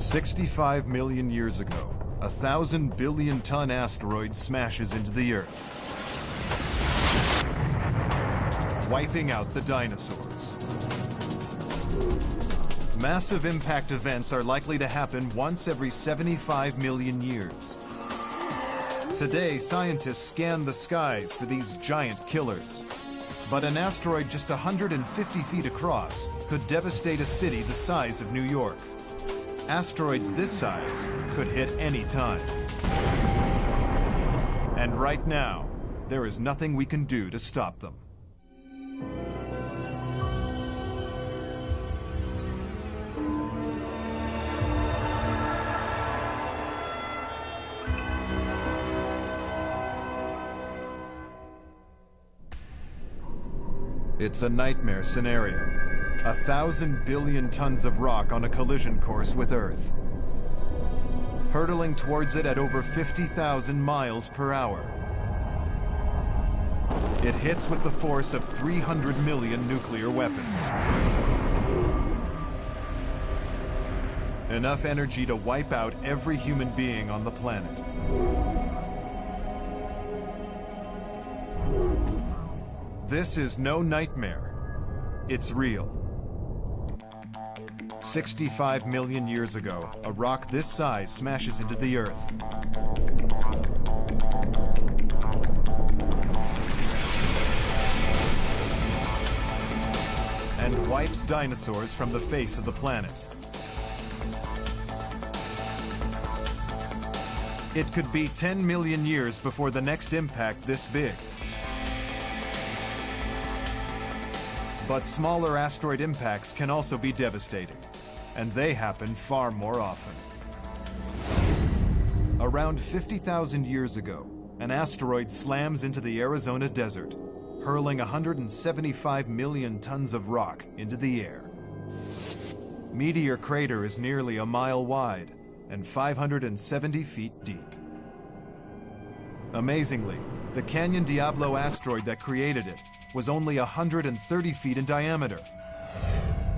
65 million years ago, a 1,000 billion ton asteroid smashes into the Earth, wiping out the dinosaurs. Massive impact events are likely to happen once every 75 million years. Today, scientists scan the skies for these giant killers. But an asteroid just 150 feet across could devastate a city the size of New York. Asteroids this size could hit any time. And right now, there is nothing we can do to stop them. It's a nightmare scenario. 1,000 billion tons of rock on a collision course with Earth, hurtling towards it at over 50,000 miles per hour. It hits with the force of 300 million nuclear weapons. Enough energy to wipe out every human being on the planet. This is no nightmare. It's real. 65 million years ago, a rock this size smashes into the Earth. And wipes dinosaurs from the face of the planet. It could be 10 million years before the next impact this big. But smaller asteroid impacts can also be devastating, and they happen far more often. Around 50,000 years ago, an asteroid slams into the Arizona desert, hurling 175 million tons of rock into the air. Meteor crater is nearly a mile wide and 570 feet deep. Amazingly, the Canyon Diablo asteroid that created it was only 130 feet in diameter,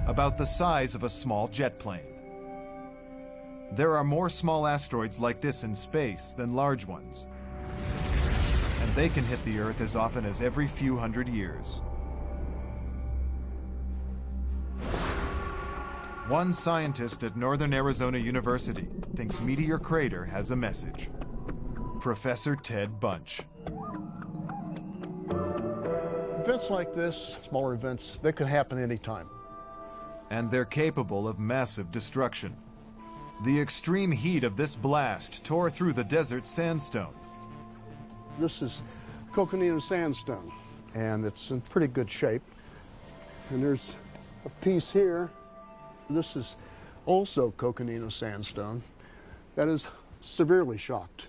about the size of a small jet plane. There are more small asteroids like this in space than large ones, and they can hit the Earth as often as every few hundred years. One scientist at Northern Arizona University thinks Meteor Crater has a message. Professor Ted Bunch. Events like this, smaller events, they could happen anytime. And they're capable of massive destruction. The extreme heat of this blast tore through the desert sandstone. This is coconino sandstone, and it's in pretty good shape. And there's a piece here. This is also coconino sandstone that is severely shocked.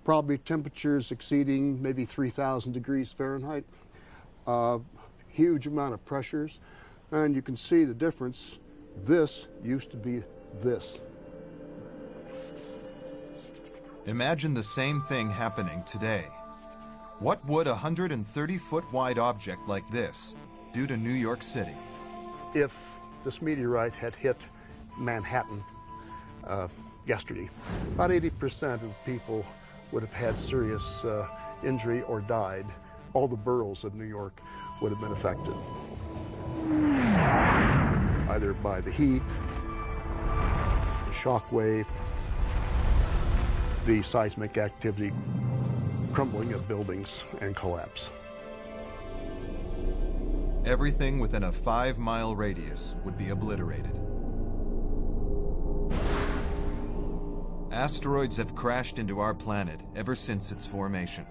Probably temperatures exceeding maybe 3,000 degrees Fahrenheit. Huge amount of pressures, and you can see the difference. This used to be this. Imagine the same thing happening today. What would a 130-foot wide object like this do to New York City? If this meteorite had hit Manhattan yesterday, about 80% of the people would have had serious injury or died. All the boroughs of New York would have been affected, either by the heat, the shock wave, the seismic activity, crumbling of buildings, and collapse. Everything within a 5-mile radius would be obliterated. Asteroids have crashed into our planet ever since its formation.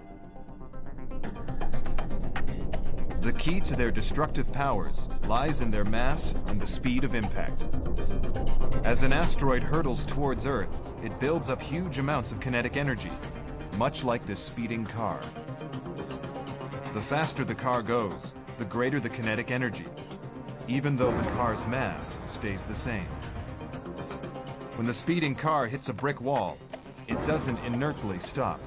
The key to their destructive powers lies in their mass and the speed of impact. As an asteroid hurtles towards Earth, it builds up huge amounts of kinetic energy, much like this speeding car. The faster the car goes, the greater the kinetic energy, even though the car's mass stays the same. When the speeding car hits a brick wall, it doesn't inertly stop.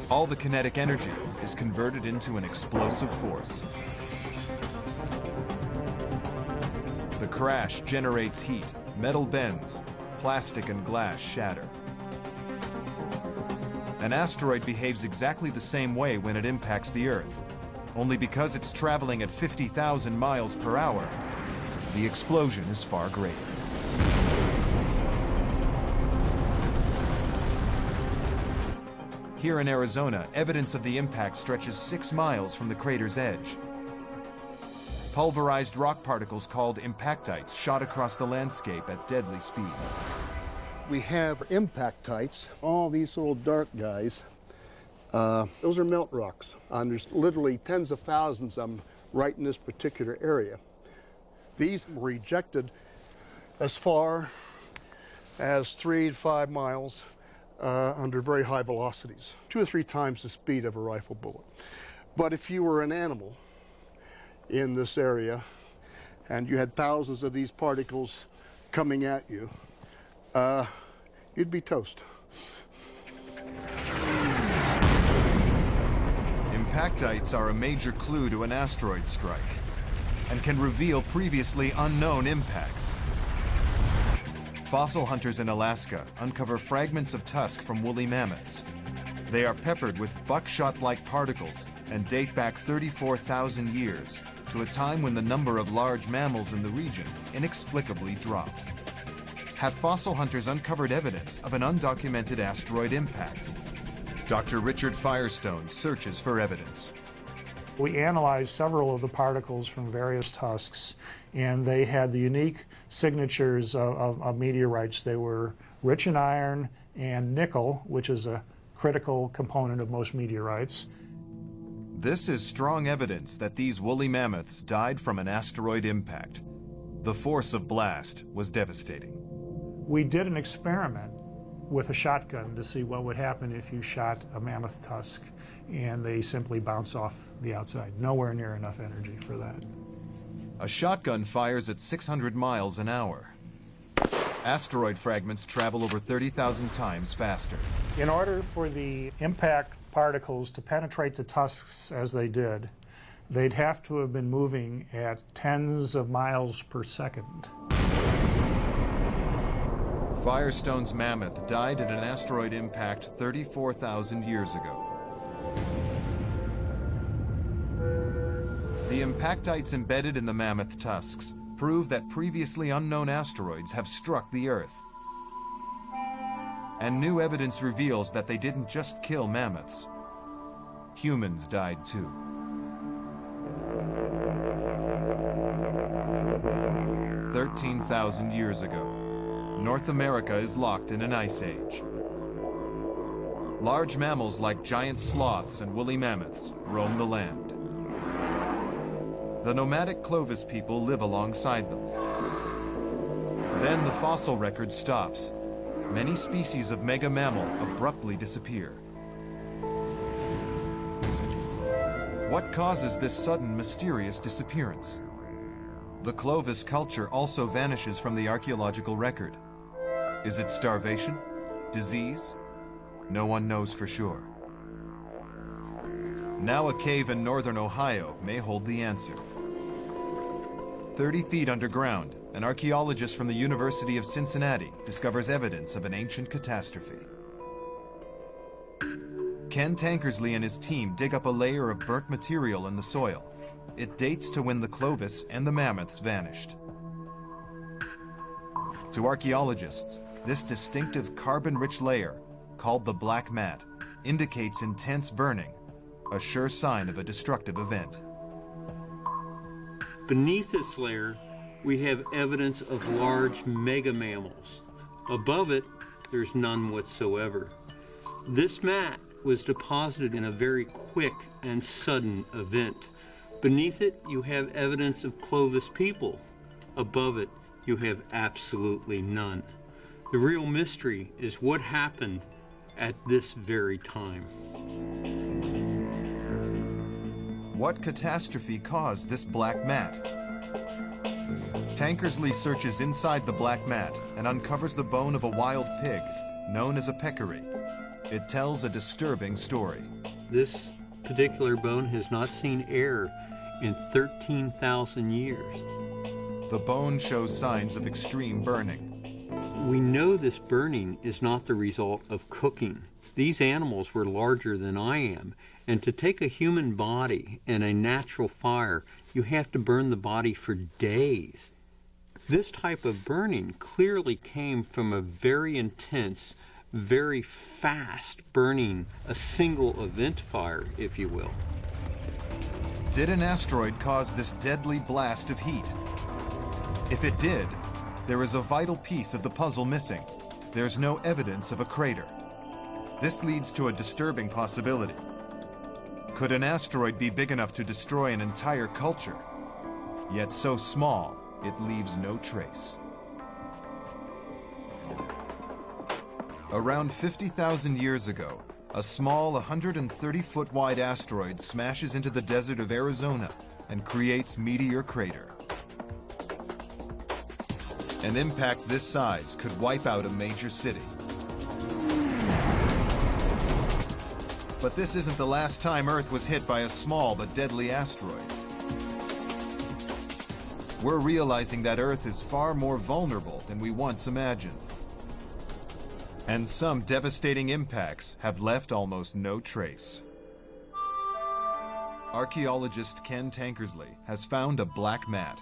All the kinetic energy is converted into an explosive force. The crash generates heat, metal bends, plastic and glass shatter. An asteroid behaves exactly the same way when it impacts the Earth. Only because it's traveling at 50,000 miles per hour, the explosion is far greater. Here in Arizona, evidence of the impact stretches 6 miles from the crater's edge. Pulverized rock particles called impactites shot across the landscape at deadly speeds. We have impactites, all these little dark guys. Those are melt rocks. There's literally tens of thousands of them right in this particular area. These were ejected as far as 3 to 5 miles under very high velocities, 2 or 3 times the speed of a rifle bullet. But if you were an animal in this area and you had thousands of these particles coming at you, you'd be toast. Impactites are a major clue to an asteroid strike and can reveal previously unknown impacts. Fossil hunters in Alaska uncover fragments of tusk from woolly mammoths. They are peppered with buckshot-like particles and date back 34,000 years to a time when the number of large mammals in the region inexplicably dropped. Have fossil hunters uncovered evidence of an undocumented asteroid impact? Dr. Richard Firestone searches for evidence. We analyzed several of the particles from various tusks, and they had the unique signatures of meteorites. They were rich in iron and nickel, which is a critical component of most meteorites. This is strong evidence that these woolly mammoths died from an asteroid impact. The force of blast was devastating. We did an experiment with a shotgun to see what would happen if you shot a mammoth tusk, and they simply bounce off the outside. Nowhere near enough energy for that. A shotgun fires at 600 miles an hour. Asteroid fragments travel over 30,000 times faster. In order for the impact particles to penetrate the tusks as they did, they'd have to have been moving at tens of miles per second. Firestone's mammoth died in an asteroid impact 34,000 years ago. The impactites embedded in the mammoth tusks prove that previously unknown asteroids have struck the Earth. And new evidence reveals that they didn't just kill mammoths. Humans died too. 13,000 years ago, North America is locked in an ice age. Large mammals like giant sloths and woolly mammoths roam the land. The nomadic Clovis people live alongside them. Then the fossil record stops. Many species of mega mammal abruptly disappear. What causes this sudden, mysterious disappearance? The Clovis culture also vanishes from the archaeological record. Is it starvation? Disease? No one knows for sure. Now a cave in northern Ohio may hold the answer. 30 feet underground, an archaeologist from the University of Cincinnati discovers evidence of an ancient catastrophe. Ken Tankersley and his team dig up a layer of burnt material in the soil. It dates to when the Clovis and the mammoths vanished. To archaeologists, this distinctive carbon-rich layer, called the black mat, indicates intense burning, a sure sign of a destructive event. Beneath this layer, we have evidence of large mega mammals. Above it, there's none whatsoever. This mat was deposited in a very quick and sudden event. Beneath it, you have evidence of Clovis people. Above it, you have absolutely none. The real mystery is what happened at this very time. What catastrophe caused this black mat? Tankersley searches inside the black mat and uncovers the bone of a wild pig, known as a peccary. It tells a disturbing story. This particular bone has not seen air in 13,000 years. the bone shows signs of extreme burning. We know this burning is not the result of cooking. These animals were larger than I am, and to take a human body and a natural fire, you have to burn the body for days. This type of burning clearly came from a very intense, very fast burning, a single event fire, if you will. Did an asteroid cause this deadly blast of heat? If it did, there is a vital piece of the puzzle missing. There's no evidence of a crater. This leads to a disturbing possibility. Could an asteroid be big enough to destroy an entire culture, yet so small it leaves no trace? Around 50,000 years ago, a small 130-foot wide asteroid smashes into the desert of Arizona and creates Meteor Crater. An impact this size could wipe out a major city. But this isn't the last time Earth was hit by a small but deadly asteroid. We're realizing that Earth is far more vulnerable than we once imagined. And some devastating impacts have left almost no trace. Archaeologist Ken Tankersley has found a black mat,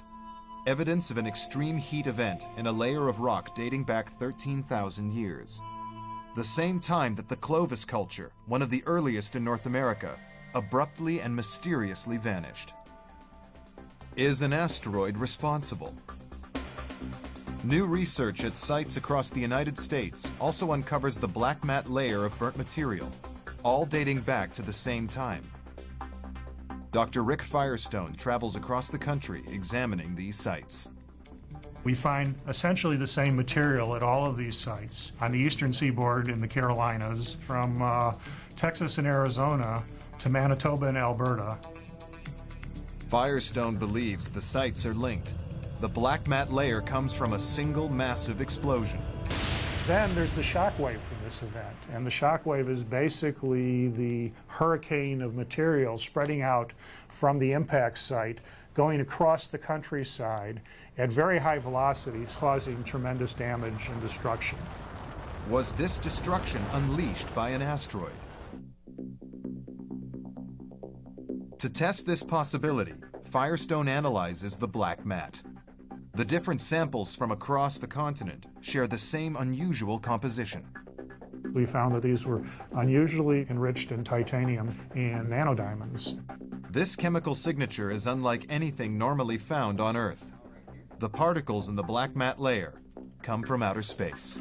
evidence of an extreme heat event in a layer of rock dating back 13,000 years. The same time that the Clovis culture, one of the earliest in North America, abruptly and mysteriously vanished. Is an asteroid responsible? New research at sites across the United States also uncovers the black mat layer of burnt material, all dating back to the same time. Dr. Rick Firestone travels across the country examining these sites. We find essentially the same material at all of these sites on the eastern seaboard in the Carolinas, from Texas and Arizona to Manitoba and Alberta. Firestone believes the sites are linked. The black mat layer comes from a single massive explosion. Then there's the shock wave from this event, and the shock wave is basically the hurricane of material spreading out from the impact site, going across the countryside at very high velocities, causing tremendous damage and destruction. Was this destruction unleashed by an asteroid? To test this possibility, Firestone analyzes the black mat. The different samples from across the continent share the same unusual composition. We found that these were unusually enriched in titanium and nanodiamonds. This chemical signature is unlike anything normally found on Earth. The particles in the black mat layer come from outer space.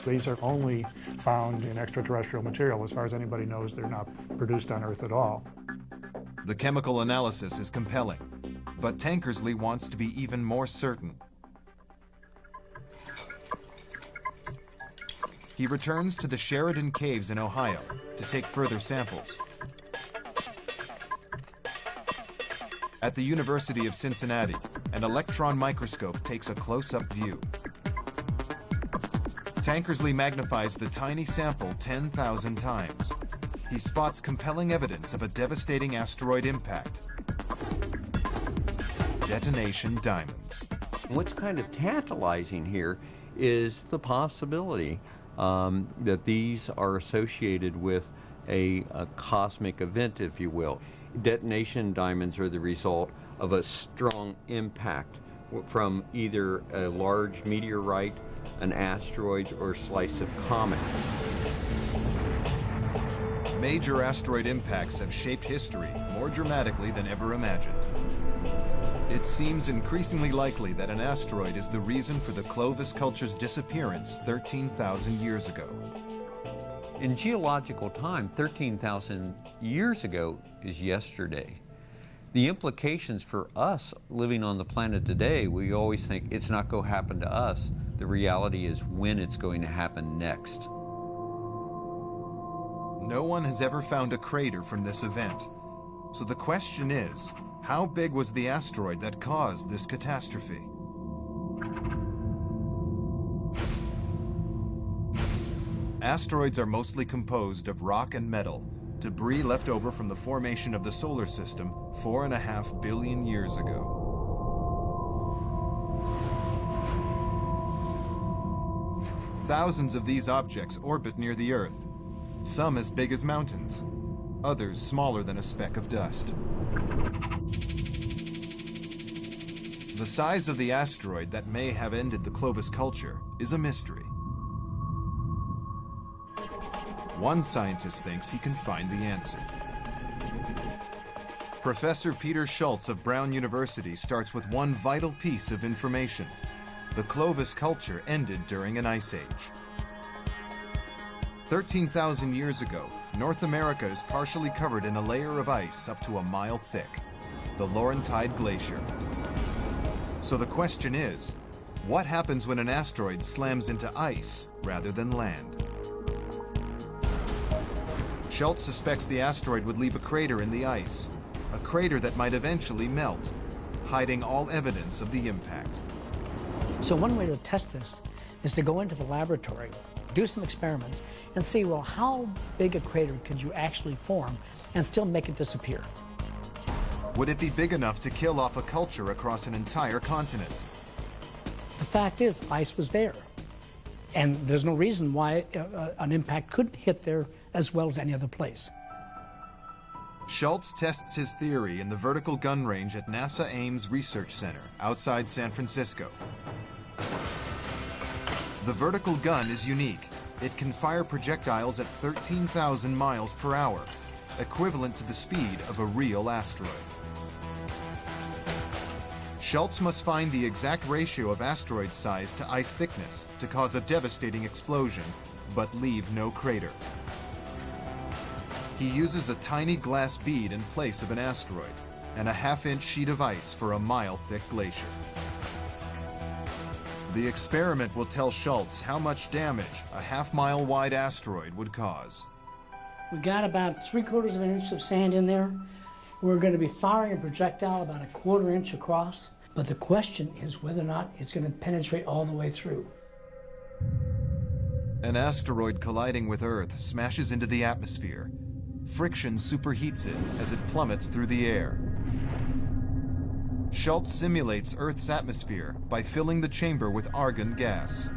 These are only found in extraterrestrial material. As far as anybody knows, they're not produced on Earth at all. The chemical analysis is compelling, but Tankersley wants to be even more certain. He returns to the Sheridan Caves in Ohio to take further samples. At the University of Cincinnati, an electron microscope takes a close-up view. Tankersley magnifies the tiny sample 10,000 times. He spots compelling evidence of a devastating asteroid impact. Detonation diamonds. What's kind of tantalizing here is the possibility that these are associated with a cosmic event, if you will. Detonation diamonds are the result of a strong impact from either a large meteorite, an asteroid, or slice of comet. Major asteroid impacts have shaped history more dramatically than ever imagined. It seems increasingly likely that an asteroid is the reason for the Clovis culture's disappearance 13,000 years ago. In geological time, 13,000 years ago is yesterday. The implications for us living on the planet today, we always think it's not going to happen to us. The reality is when it's going to happen next. No one has ever found a crater from this event. So the question is, how big was the asteroid that caused this catastrophe? Asteroids are mostly composed of rock and metal, debris left over from the formation of the solar system 4.5 billion years ago. Thousands of these objects orbit near the Earth, some as big as mountains, others smaller than a speck of dust. The size of the asteroid that may have ended the Clovis culture is a mystery. One scientist thinks he can find the answer. Professor Peter Schultz of Brown University starts with one vital piece of information. The Clovis culture ended during an ice age. 13,000 years ago, North America is partially covered in a layer of ice up to a mile thick, the Laurentide Glacier. So the question is, what happens when an asteroid slams into ice rather than land? Schultz suspects the asteroid would leave a crater in the ice, a crater that might eventually melt, hiding all evidence of the impact. So one way to test this is to go into the laboratory, do some experiments, and see, well, how big a crater could you actually form and still make it disappear? Would it be big enough to kill off a culture across an entire continent? The fact is, ice was there. And there's no reason why an impact couldn't hit there as well as any other place. Schultz tests his theory in the vertical gun range at NASA Ames Research Center outside San Francisco. The vertical gun is unique. It can fire projectiles at 13,000 miles per hour, equivalent to the speed of a real asteroid. Schultz must find the exact ratio of asteroid size to ice thickness to cause a devastating explosion, but leave no crater. He uses a tiny glass bead in place of an asteroid and a half-inch sheet of ice for a mile-thick glacier. The experiment will tell Schultz how much damage a half-mile wide asteroid would cause. We got about 3/4 of an inch of sand in there. We're going to be firing a projectile about 1/4 inch across, but the question is whether or not it's going to penetrate all the way through. An asteroid colliding with Earth smashes into the atmosphere. Friction superheats it as it plummets through the air. Schultz simulates Earth's atmosphere by filling the chamber with argon gas.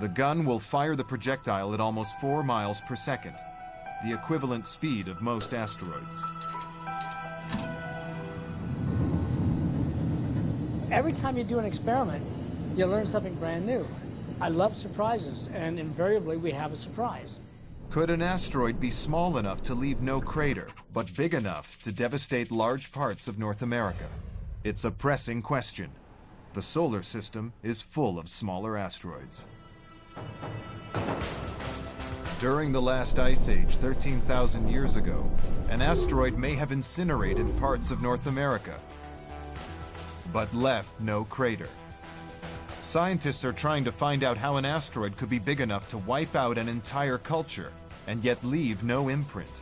The gun will fire the projectile at almost 4 miles per second, the equivalent speed of most asteroids. Every time you do an experiment, you learn something brand new. I love surprises, and invariably we have a surprise. Could an asteroid be small enough to leave no crater, but big enough to devastate large parts of North America? It's a pressing question. The solar system is full of smaller asteroids. During the last ice age 13,000 years ago, an asteroid may have incinerated parts of North America, but left no crater. Scientists are trying to find out how an asteroid could be big enough to wipe out an entire culture and yet leave no imprint.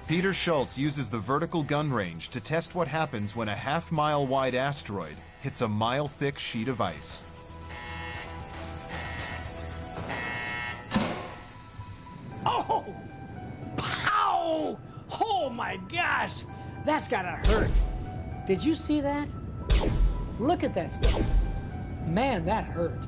Peter Schultz uses the vertical gun range to test what happens when a half-mile wide asteroid hits a mile-thick sheet of ice. Oh! Pow! Oh my gosh! That's gotta hurt. Did you see that? Look at that stuff. Man, that hurt.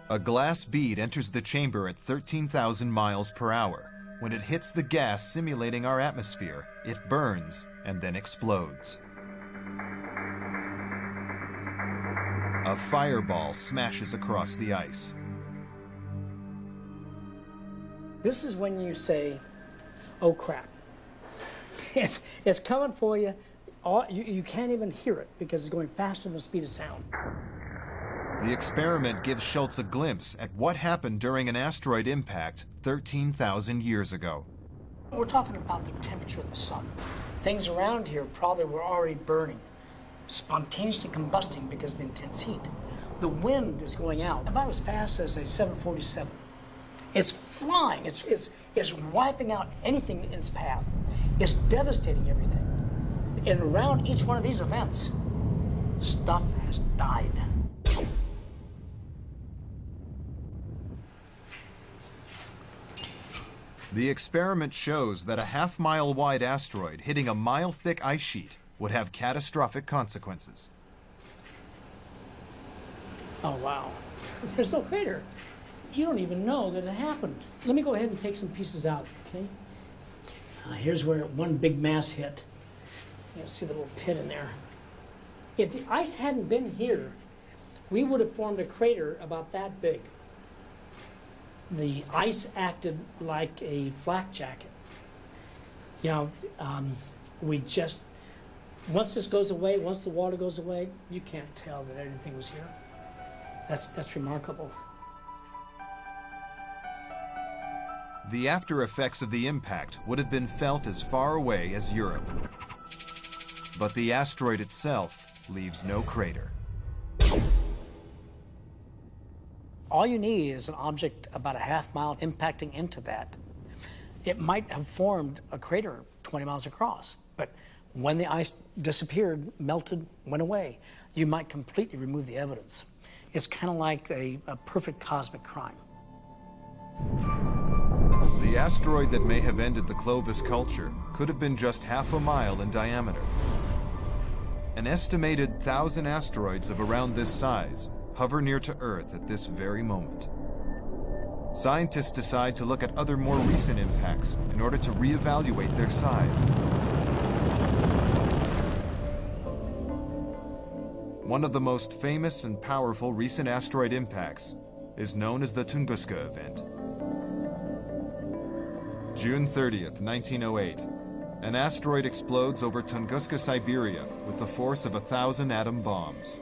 A glass bead enters the chamber at 13,000 miles per hour. When it hits the gas simulating our atmosphere, it burns and then explodes. A fireball smashes across the ice. This is when you say, oh crap. It's coming for you. You can't even hear it because it's going faster than the speed of sound. The experiment gives Schultz a glimpse at what happened during an asteroid impact 13,000 years ago. We're talking about the temperature of the sun. Things around here probably were already burning, spontaneously combusting because of the intense heat. The wind is going out about as fast as a 747. It's flying. It's wiping out anything in its path. It's devastating everything. And around each one of these events, stuff has died. The experiment shows that a half-mile wide asteroid hitting a mile-thick ice sheet would have catastrophic consequences. Oh, wow. There's no crater. You don't even know that it happened. Let me go ahead and take some pieces out, okay? Here's where one big mass hit. You can see the little pit in there. If the ice hadn't been here, we would have formed a crater about that big. The ice acted like a flak jacket. You know, once this goes away, once the water goes away, you can't tell that anything was here. That's remarkable. The after effects of the impact would have been felt as far away as Europe. But the asteroid itself leaves no crater. All you need is an object about a half mile impacting into that. It might have formed a crater 20 miles across, but when the ice disappeared, melted, went away, you might completely remove the evidence. It's kind of like a perfect cosmic crime. The asteroid that may have ended the Clovis culture could have been just half a mile in diameter. An estimated 1,000 asteroids of around this size hover near to Earth at this very moment. Scientists decide to look at other more recent impacts in order to reevaluate their size. One of the most famous and powerful recent asteroid impacts is known as the Tunguska event. June 30th, 1908, an asteroid explodes over Tunguska, Siberia with the force of 1,000 atom bombs.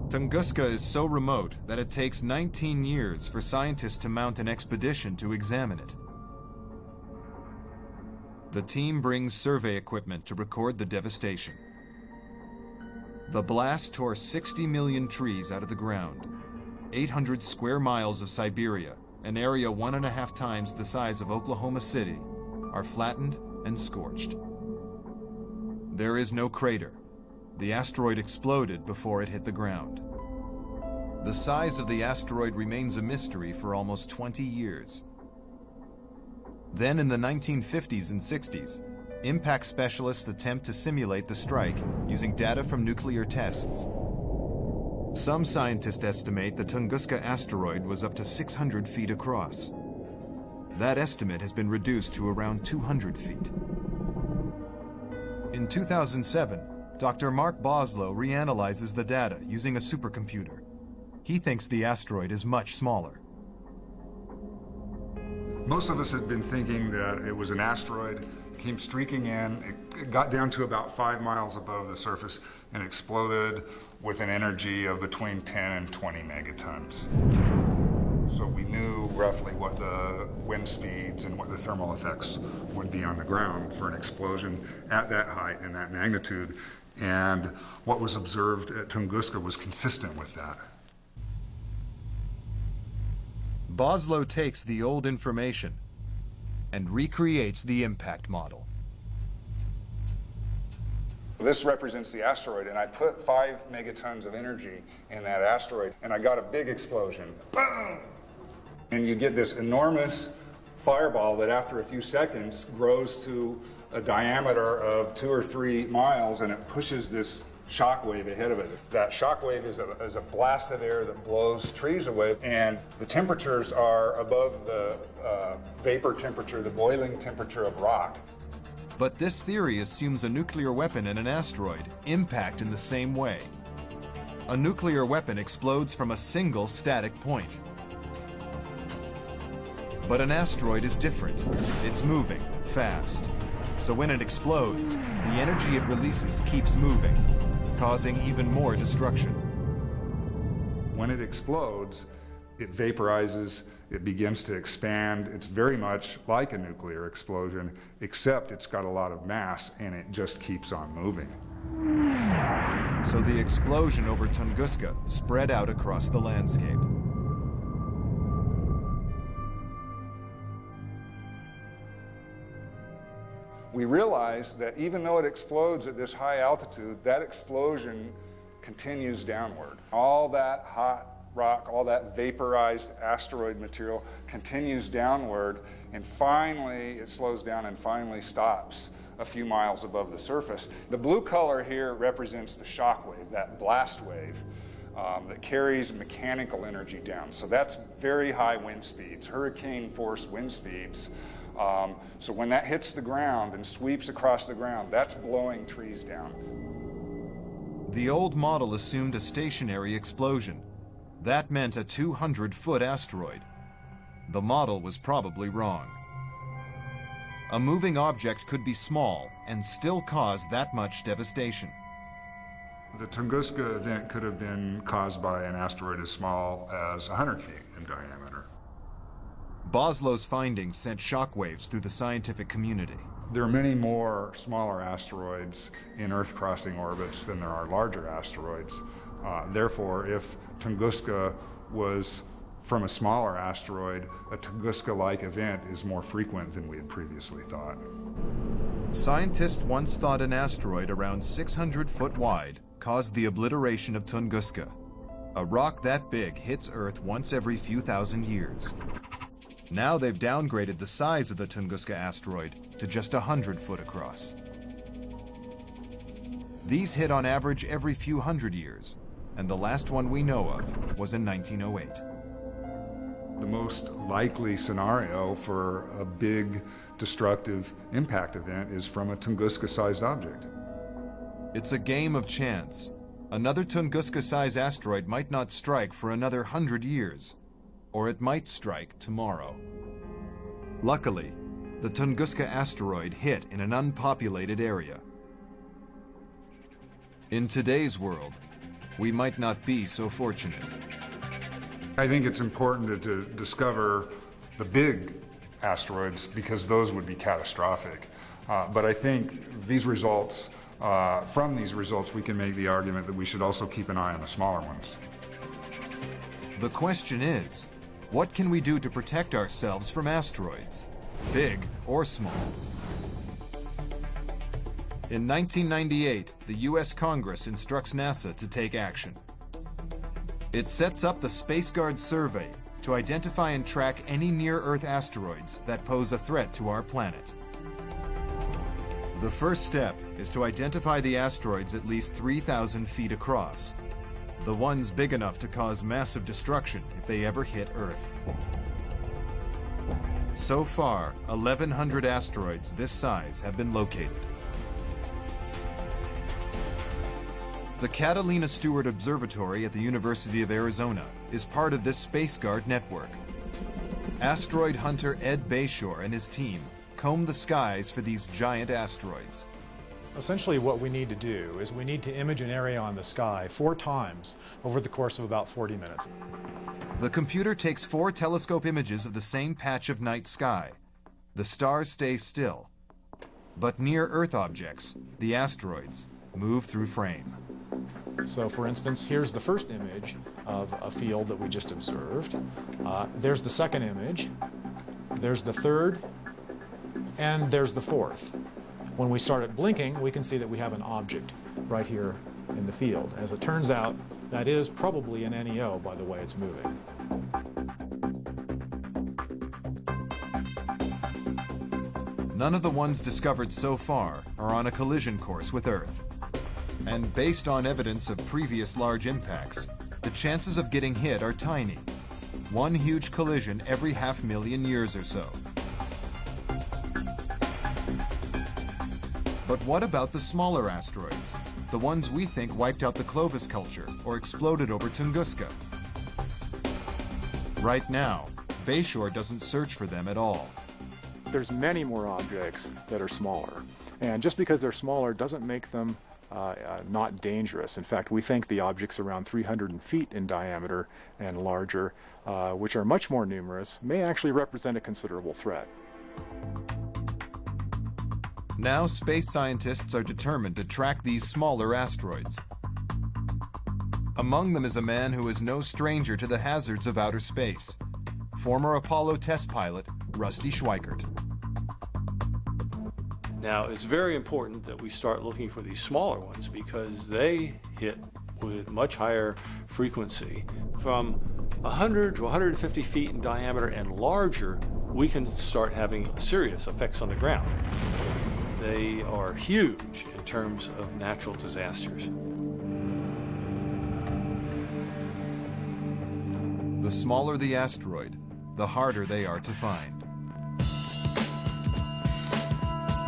Tunguska is so remote that it takes 19 years for scientists to mount an expedition to examine it. The team brings survey equipment to record the devastation. The blast tore 60 million trees out of the ground. 800 square miles of Siberia, an area 1.5 times the size of Oklahoma City, are flattened and scorched. There is no crater. The asteroid exploded before it hit the ground. The size of the asteroid remains a mystery for almost 20 years. Then in the 1950s and 60s, impact specialists attempt to simulate the strike using data from nuclear tests. Some scientists estimate the Tunguska asteroid was up to 600 feet across. That estimate has been reduced to around 200 feet. In 2007, Dr. Mark Boslow reanalyzes the data using a supercomputer. He thinks the asteroid is much smaller. Most of us had been thinking that it was an asteroid, came streaking in, it got down to about 5 miles above the surface and exploded with an energy of between 10 and 20 megatons. So we knew roughly what the wind speeds and what the thermal effects would be on the ground for an explosion at that height and that magnitude. And what was observed at Tunguska was consistent with that. Boslow takes the old information and recreates the impact model. This represents the asteroid, and I put 5 megatons of energy in that asteroid, and I got a big explosion. Boom! And you get this enormous fireball that after a few seconds grows to a diameter of 2 or 3 miles, and it pushes this shock wave ahead of it. That shock wave is a blast of air that blows trees away, and the temperatures are above the vapor temperature, the boiling temperature of rock. But this theory assumes a nuclear weapon and an asteroid impact in the same way. A nuclear weapon explodes from a single static point. But an asteroid is different. It's moving fast. So when it explodes, the energy it releases keeps moving, causing even more destruction. When it explodes, it vaporizes, it begins to expand. It's very much like a nuclear explosion, except it's got a lot of mass and it just keeps on moving. So the explosion over Tunguska spread out across the landscape. We realized that even though it explodes at this high altitude, that explosion continues downward. All that hot rock, all that vaporized asteroid material continues downward, and finally it slows down and finally stops a few miles above the surface. The blue color here represents the shock wave, that blast wave that carries mechanical energy down. So that's very high wind speeds, hurricane force wind speeds. So when that hits the ground and sweeps across the ground, that's blowing trees down. The old model assumed a stationary explosion. That meant a 200-foot asteroid. The model was probably wrong. A moving object could be small and still cause that much devastation. The Tunguska event could have been caused by an asteroid as small as 100 feet in diameter. Boslow's findings sent shockwaves through the scientific community. There are many more smaller asteroids in Earth-crossing orbits than there are larger asteroids. Therefore, if Tunguska was from a smaller asteroid, a Tunguska-like event is more frequent than we had previously thought. Scientists once thought an asteroid around 600 foot wide caused the obliteration of Tunguska. A rock that big hits Earth once every few thousand years. Now they've downgraded the size of the Tunguska asteroid to just 100 foot across. These hit on average every few hundred years, and the last one we know of was in 1908. The most likely scenario for a big destructive impact event is from a Tunguska-sized object. It's a game of chance. Another Tunguska-sized asteroid might not strike for another 100 years, or it might strike tomorrow. Luckily, the Tunguska asteroid hit in an unpopulated area. In today's world, we might not be so fortunate. I think it's important to discover the big asteroids because those would be catastrophic. But I think these results, from these results, we can make the argument that we should also keep an eye on the smaller ones. The question is, what can we do to protect ourselves from asteroids, big or small? In 1998, the US Congress instructs NASA to take action. It sets up the SpaceGuard survey to identify and track any near-Earth asteroids that pose a threat to our planet. The first step is to identify the asteroids at least 3,000 feet across, the ones big enough to cause massive destruction if they ever hit Earth. So far, 1,100 asteroids this size have been located. The Catalina Stewart Observatory at the University of Arizona is part of this SpaceGuard network. Asteroid hunter Ed Bayshore and his team comb the skies for these giant asteroids. Essentially what we need to do is we need to image an area on the sky 4 times over the course of about 40 minutes. The computer takes 4 telescope images of the same patch of night sky. The stars stay still. But near Earth objects, the asteroids, move through frame. So for instance, here's the first image of a field that we just observed. There's the second image, there's the third, and there's the fourth. When we started blinking, we can see that we have an object right here in the field. As it turns out, that is probably an NEO by the way it's moving. None of the ones discovered so far are on a collision course with Earth. And based on evidence of previous large impacts, the chances of getting hit are tiny. One huge collision every 500,000 years or so. But what about the smaller asteroids? The ones we think wiped out the Clovis culture or exploded over Tunguska? Right now, Bayshore doesn't search for them at all. There's many more objects that are smaller. And just because they're smaller doesn't make them not dangerous. In fact, we think the objects around 300 feet in diameter and larger, which are much more numerous, may actually represent a considerable threat. Now space scientists are determined to track these smaller asteroids. Among them is a man who is no stranger to the hazards of outer space, former Apollo test pilot Rusty Schweikert. Now, it's very important that we start looking for these smaller ones because they hit with much higher frequency. From 100 to 150 feet in diameter and larger, we can start having serious effects on the ground. They are huge in terms of natural disasters. The smaller the asteroid, the harder they are to find.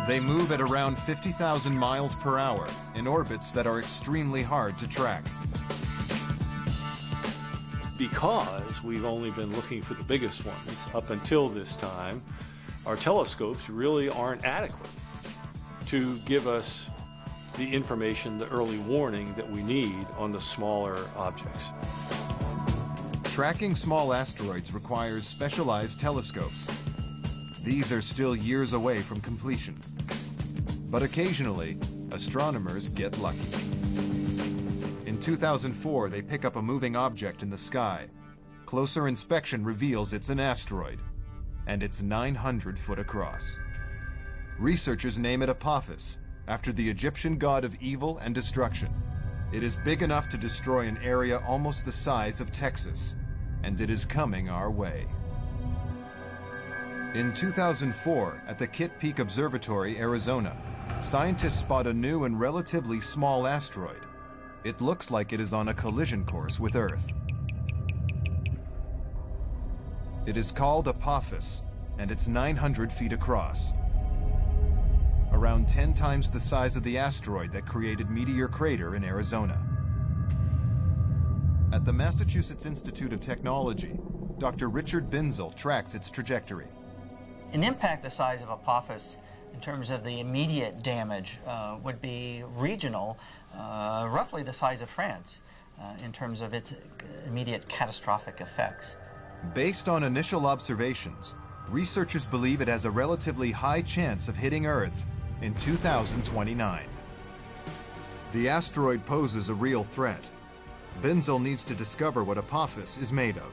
They move at around 50,000 miles per hour in orbits that are extremely hard to track. Because we've only been looking for the biggest ones up until this time, our telescopes really aren't adequate to give us the information, the early warning that we need on the smaller objects. Tracking small asteroids requires specialized telescopes. These are still years away from completion. But occasionally, astronomers get lucky. In 2004, they pick up a moving object in the sky. Closer inspection reveals it's an asteroid, and it's 900 foot across. Researchers name it Apophis, after the Egyptian god of evil and destruction. It is big enough to destroy an area almost the size of Texas, and it is coming our way. In 2004, at the Kitt Peak Observatory, Arizona, scientists spot a new and relatively small asteroid. It looks like it is on a collision course with Earth. It is called Apophis, and it's 900 feet across. Around 10 times the size of the asteroid that created Meteor Crater in Arizona. At the Massachusetts Institute of Technology, Dr. Richard Binzel tracks its trajectory. An impact the size of Apophis in terms of the immediate damage would be regional, roughly the size of France in terms of its immediate catastrophic effects. Based on initial observations, researchers believe it has a relatively high chance of hitting Earth in 2029. The asteroid poses a real threat. Binzel needs to discover what Apophis is made of.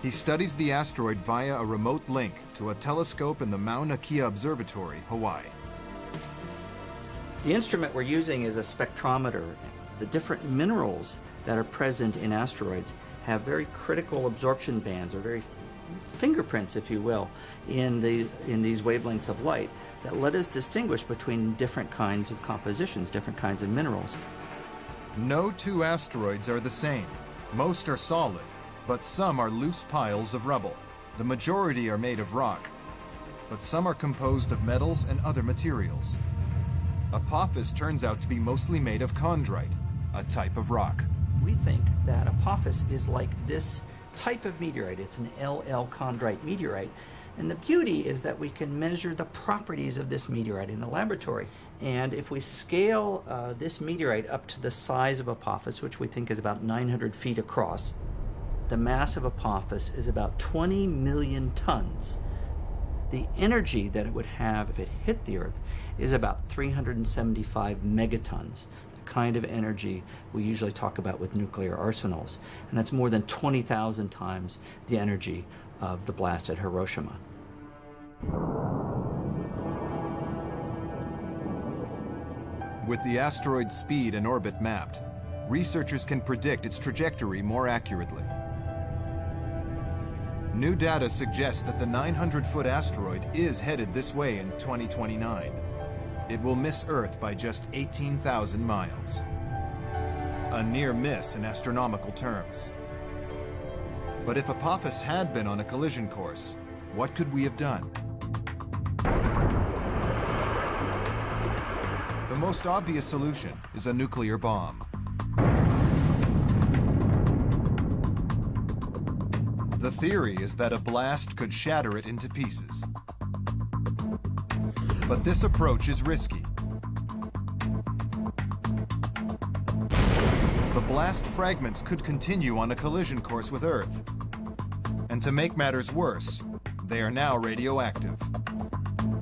He studies the asteroid via a remote link to a telescope in the Mauna Kea Observatory, Hawaii. The instrument we're using is a spectrometer. The different minerals that are present in asteroids have very critical absorption bands, or very fingerprints, if you will, in these wavelengths of light that let us distinguish between different kinds of compositions, different kinds of minerals. No two asteroids are the same. Most are solid, but some are loose piles of rubble. The majority are made of rock, but some are composed of metals and other materials. Apophis turns out to be mostly made of chondrite, a type of rock. We think that Apophis is like this type of meteorite. It's an LL chondrite meteorite. And the beauty is that we can measure the properties of this meteorite in the laboratory. And if we scale this meteorite up to the size of Apophis, which we think is about 900 feet across, the mass of Apophis is about 20 million tons. The energy that it would have if it hit the Earth is about 375 megatons, the kind of energy we usually talk about with nuclear arsenals. And that's more than 20,000 times the energy of the blast at Hiroshima. With the asteroid's speed and orbit mapped, researchers can predict its trajectory more accurately. New data suggests that the 900-foot asteroid is headed this way in 2029. It will miss Earth by just 18,000 miles. A near miss in astronomical terms. But if Apophis had been on a collision course, what could we have done? The most obvious solution is a nuclear bomb. The theory is that a blast could shatter it into pieces. But this approach is risky. The blast fragments could continue on a collision course with Earth. And to make matters worse, they are now radioactive.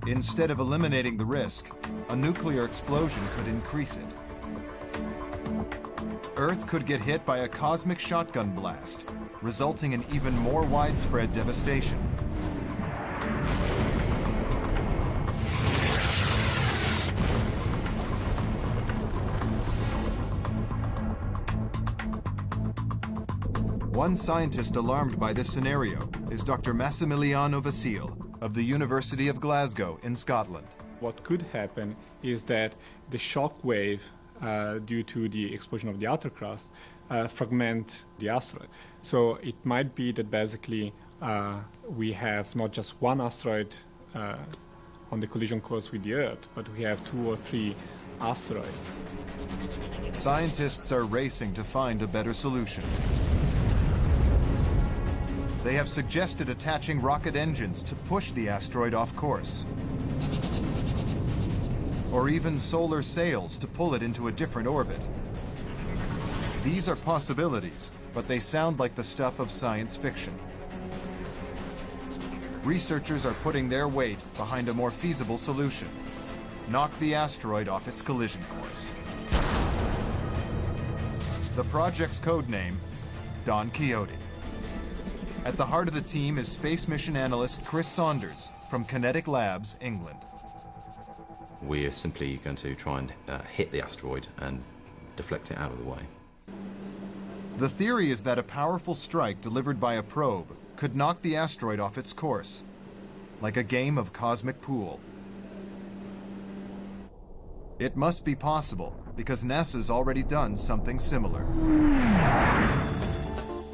Instead of eliminating the risk, a nuclear explosion could increase it. Earth could get hit by a cosmic shotgun blast, resulting in even more widespread devastation. One scientist alarmed by this scenario is Dr. Massimiliano Vasile of the University of Glasgow in Scotland. What could happen is that the shock wave due to the explosion of the outer crust fragment the asteroid. So it might be that basically we have not just one asteroid on the collision course with the Earth, but we have 2 or 3 asteroids. Scientists are racing to find a better solution. They have suggested attaching rocket engines to push the asteroid off course, or even solar sails to pull it into a different orbit. These are possibilities, but they sound like the stuff of science fiction. Researchers are putting their weight behind a more feasible solution: knock the asteroid off its collision course. The project's code name, Don Quixote. At the heart of the team is space mission analyst Chris Saunders from Kinetic Labs, England. We're simply going to try and hit the asteroid and deflect it out of the way. The theory is that a powerful strike delivered by a probe could knock the asteroid off its course, like a game of cosmic pool. It must be possible because NASA's already done something similar.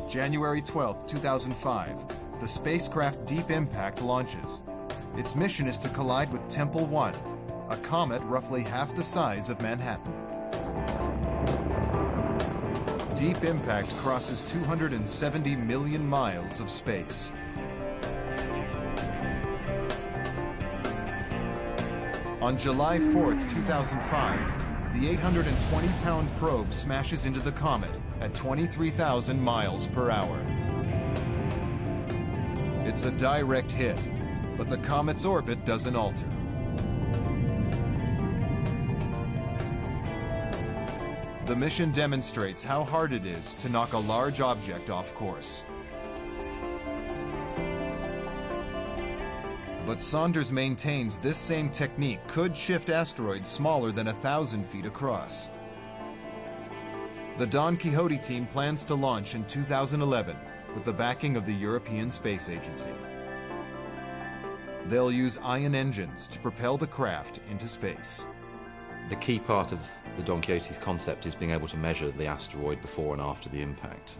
January 12, 2005, the spacecraft Deep Impact launches. Its mission is to collide with Tempel 1, a comet roughly half the size of Manhattan. Deep Impact crosses 270 million miles of space. On July 4th, 2005, the 820-pound probe smashes into the comet at 23,000 miles per hour. It's a direct hit, but the comet's orbit doesn't alter. The mission demonstrates how hard it is to knock a large object off course. But Saunders maintains this same technique could shift asteroids smaller than 1,000 feet across. The Don Quixote team plans to launch in 2011 with the backing of the European Space Agency. They'll use ion engines to propel the craft into space. The key part of the Don Quixote's concept is being able to measure the asteroid before and after the impact.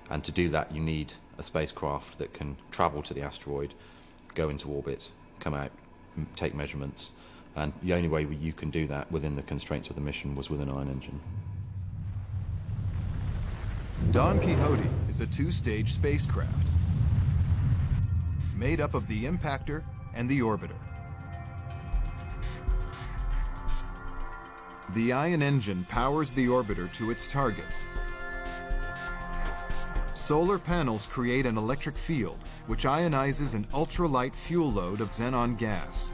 And to do that, you need a spacecraft that can travel to the asteroid, go into orbit, come out, take measurements. And the only way you can do that within the constraints of the mission was with an ion engine. Don Quixote is a 2-stage spacecraft made up of the impactor and the orbiter. The ion engine powers the orbiter to its target. Solar panels create an electric field which ionizes an ultralight fuel load of xenon gas,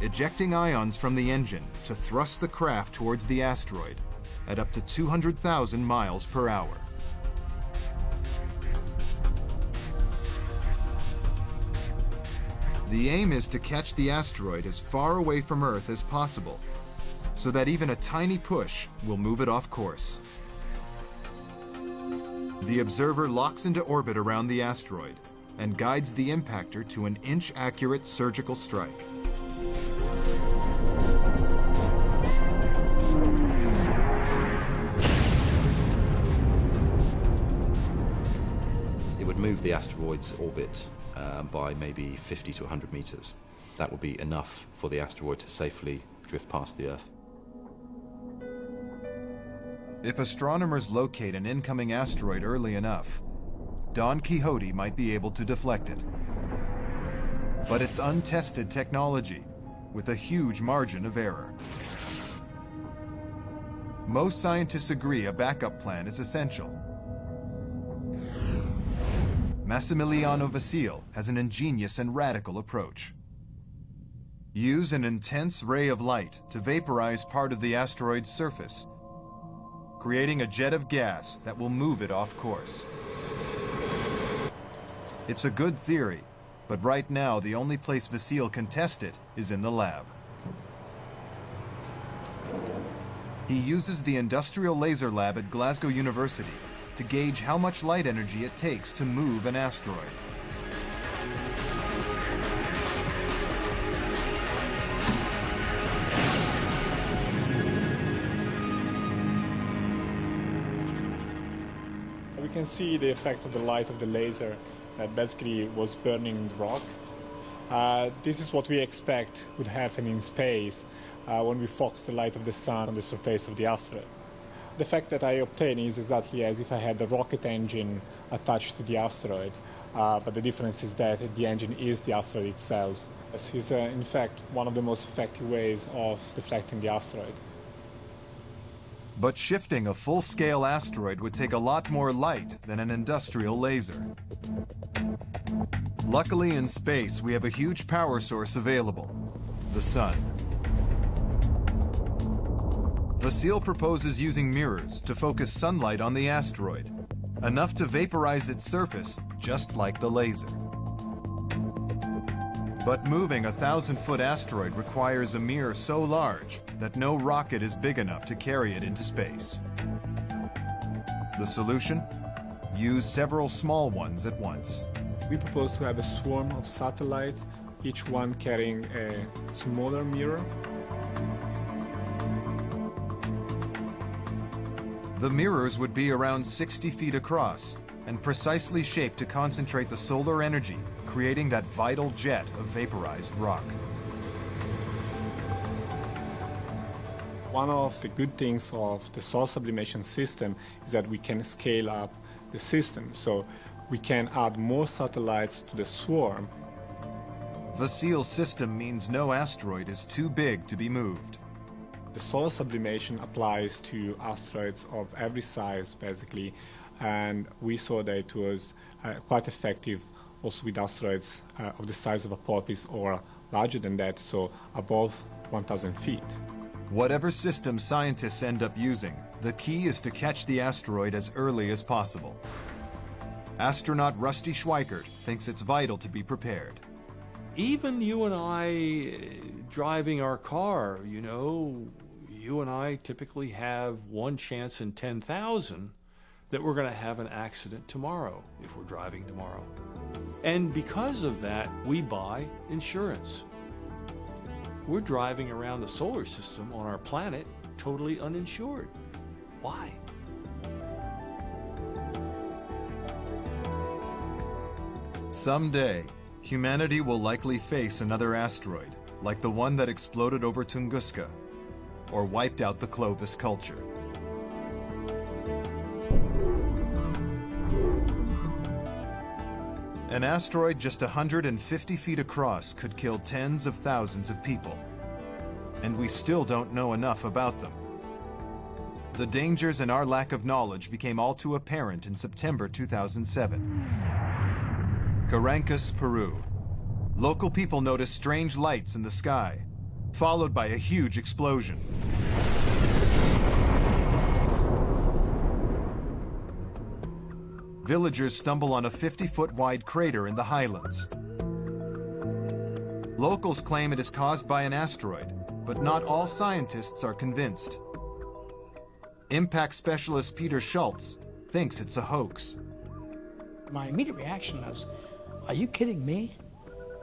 ejecting ions from the engine to thrust the craft towards the asteroid at up to 200,000 miles per hour. The aim is to catch the asteroid as far away from Earth as possible, so that even a tiny push will move it off course. The observer locks into orbit around the asteroid and guides the impactor to an inch-accurate surgical strike. It would move the asteroid's orbit by maybe 50 to 100 meters. That would be enough for the asteroid to safely drift past the Earth. If astronomers locate an incoming asteroid early enough, Don Quixote might be able to deflect it. But it's untested technology with a huge margin of error. Most scientists agree a backup plan is essential. Massimiliano Vasile has an ingenious and radical approach. Use an intense ray of light to vaporize part of the asteroid's surface, creating a jet of gas that will move it off course. It's a good theory, but right now the only place Vasile can test it is in the lab. He uses the Industrial Laser Lab at Glasgow University to gauge how much light energy it takes to move an asteroid. We can see the effect of the light of the laser that basically was burning the rock. This is what we expect would happen in space when we focus the light of the sun on the surface of the asteroid. The effect that I obtain is exactly as if I had a rocket engine attached to the asteroid, but the difference is that the engine is the asteroid itself. This is, in fact, one of the most effective ways of deflecting the asteroid. But shifting a full-scale asteroid would take a lot more light than an industrial laser. Luckily, in space, we have a huge power source available: the sun. Vasile proposes using mirrors to focus sunlight on the asteroid, enough to vaporize its surface, just like the laser. But moving a 1,000-foot asteroid requires a mirror so large that no rocket is big enough to carry it into space. The solution? Use several small ones at once. We propose to have a swarm of satellites, each one carrying a smaller mirror. The mirrors would be around 60 feet across and precisely shaped to concentrate the solar energy, creating that vital jet of vaporized rock. One of the good things of the solar sublimation system is that we can scale up the system, so we can add more satellites to the swarm. Vasile's system means no asteroid is too big to be moved. The solar sublimation applies to asteroids of every size, basically, and we saw that it was quite effective also with asteroids of the size of Apophis or larger than that, so above 1,000 feet. Whatever system scientists end up using, the key is to catch the asteroid as early as possible. Astronaut Rusty Schweikert thinks it's vital to be prepared. Even you and I driving our car, you know, you and I typically have one chance in 10,000 that we're going to have an accident tomorrow if we're driving tomorrow. And because of that, we buy insurance. We're driving around the solar system on our planet totally uninsured. Why? Someday, humanity will likely face another asteroid, like the one that exploded over Tunguska, or wiped out the Clovis culture. An asteroid just 150 feet across could kill tens of thousands of people, and we still don't know enough about them. The dangers and our lack of knowledge became all too apparent in September 2007. Carancas, Peru. Local people noticed strange lights in the sky, followed by a huge explosion. Villagers stumble on a 50-foot wide crater in the highlands. Locals claim it is caused by an asteroid, but not all scientists are convinced. Impact specialist Peter Schultz thinks it's a hoax. My immediate reaction is, are you kidding me?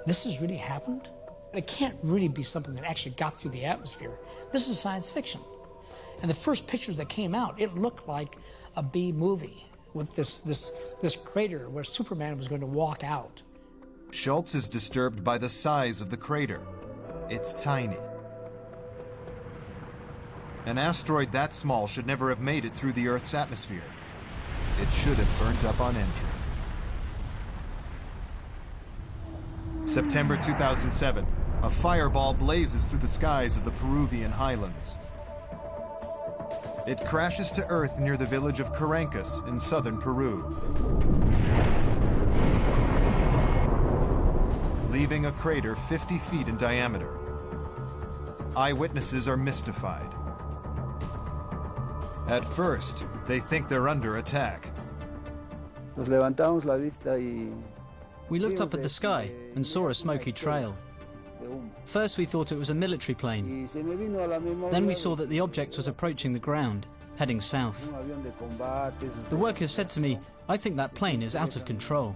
This has really happened? It can't really be something that actually got through the atmosphere. This is science fiction. And the first pictures that came out, it looked like a B movie with this crater where Superman was going to walk out. Schultz is disturbed by the size of the crater. It's tiny. An asteroid that small should never have made it through the Earth's atmosphere. It should have burnt up on entry. September 2007, a fireball blazes through the skies of the Peruvian highlands. It crashes to Earth near the village of Carancas in southern Peru, leaving a crater 50 feet in diameter. Eyewitnesses are mystified. At first, they think they're under attack. Nos levantamos la vista y we looked up at the sky and saw a smoky trail. First we thought it was a military plane. Then we saw that the object was approaching the ground. heading south. The workers said to me, "I think that plane is out of control."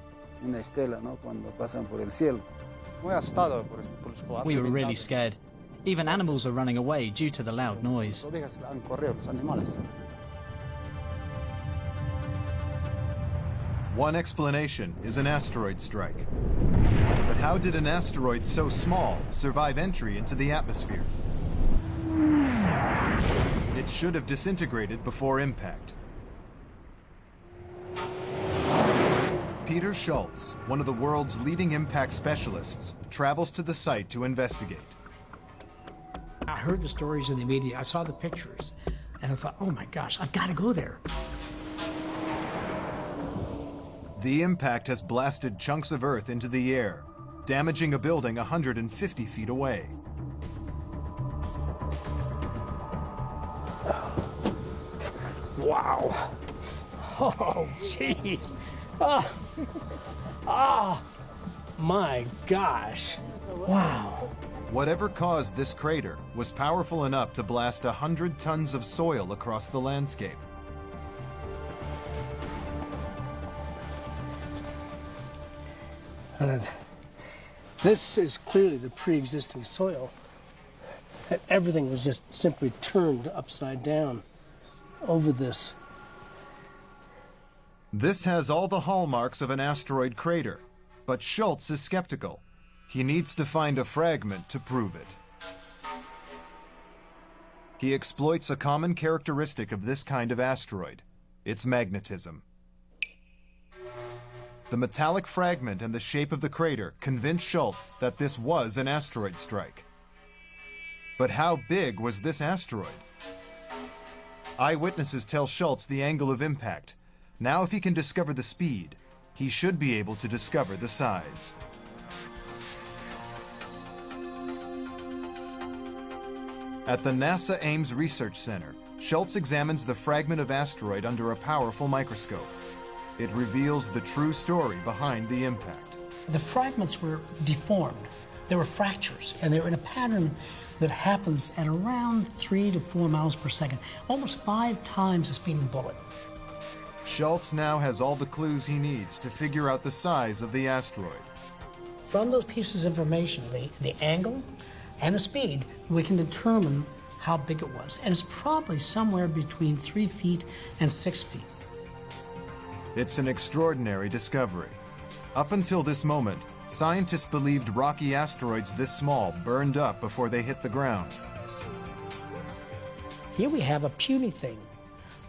We were really scared. Even animals are running away due to the loud noise. One explanation is an asteroid strike. But how did an asteroid so small survive entry into the atmosphere? It should have disintegrated before impact. Peter Schultz, one of the world's leading impact specialists, travels to the site to investigate. I heard the stories in the media, I saw the pictures, and I thought, oh my gosh, I've got to go there. The impact has blasted chunks of Earth into the air, damaging a building 150 feet away. Wow. Oh, jeez. Oh, my gosh. Wow. Whatever caused this crater was powerful enough to blast 100 tons of soil across the landscape. This is clearly the pre-existing soil. Everything was just simply turned upside down over this. This has all the hallmarks of an asteroid crater, but Schultz is skeptical. He needs to find a fragment to prove it. He exploits a common characteristic of this kind of asteroid, its magnetism. The metallic fragment and the shape of the crater convinced Schultz that this was an asteroid strike. But how big was this asteroid? Eyewitnesses tell Schultz the angle of impact. Now if he can discover the speed, he should be able to discover the size. At the NASA Ames Research Center, Schultz examines the fragment of asteroid under a powerful microscope. It reveals the true story behind the impact. The fragments were deformed. There were fractures, and they were in a pattern that happens at around 3 to 4 miles per second, almost 5 times the speed of a bullet. Schultz now has all the clues he needs to figure out the size of the asteroid. From those pieces of information, the angle and the speed, we can determine how big it was. And it's probably somewhere between 3 feet and 6 feet. It's an extraordinary discovery. Up until this moment, scientists believed rocky asteroids this small burned up before they hit the ground. Here we have a puny thing,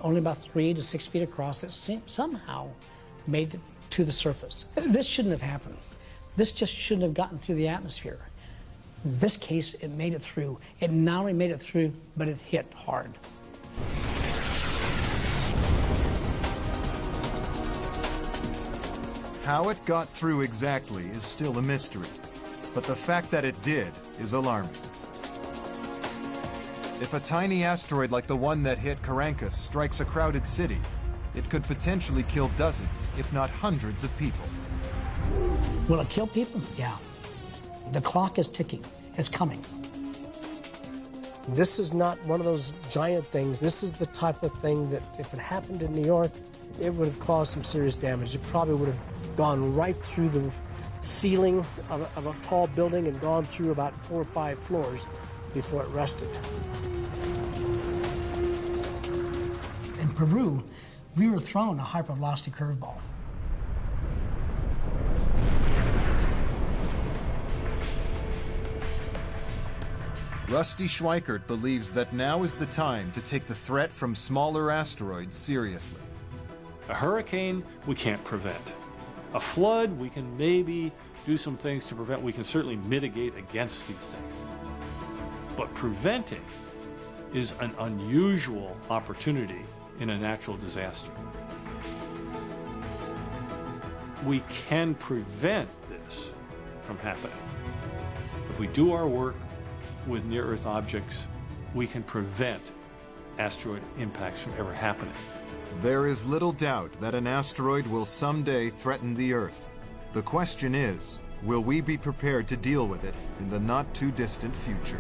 only about 3 to 6 feet across, that somehow made it to the surface. This shouldn't have happened. This just shouldn't have gotten through the atmosphere. In this case, it made it through. It not only made it through, but it hit hard. How it got through exactly is still a mystery, but the fact that it did is alarming. If a tiny asteroid like the one that hit Caracas strikes a crowded city, it could potentially kill dozens, if not hundreds of people. Will it kill people? Yeah. The clock is ticking. It's coming. This is not one of those giant things. This is the type of thing that if it happened in New York, it would have caused some serious damage. It probably would have gone right through the ceiling of a tall building and gone through about 4 or 5 floors before it rested. In Peru, we were thrown a hypervelocity curveball. Rusty Schweikert believes that now is the time to take the threat from smaller asteroids seriously. A hurricane, we can't prevent. A flood, we can maybe do some things to prevent. We can certainly mitigate against these things. But preventing is an unusual opportunity in a natural disaster. We can prevent this from happening. If we do our work with near-Earth objects, we can prevent asteroid impacts from ever happening. There is little doubt that an asteroid will someday threaten the Earth. The question is, will we be prepared to deal with it in the not-too-distant future?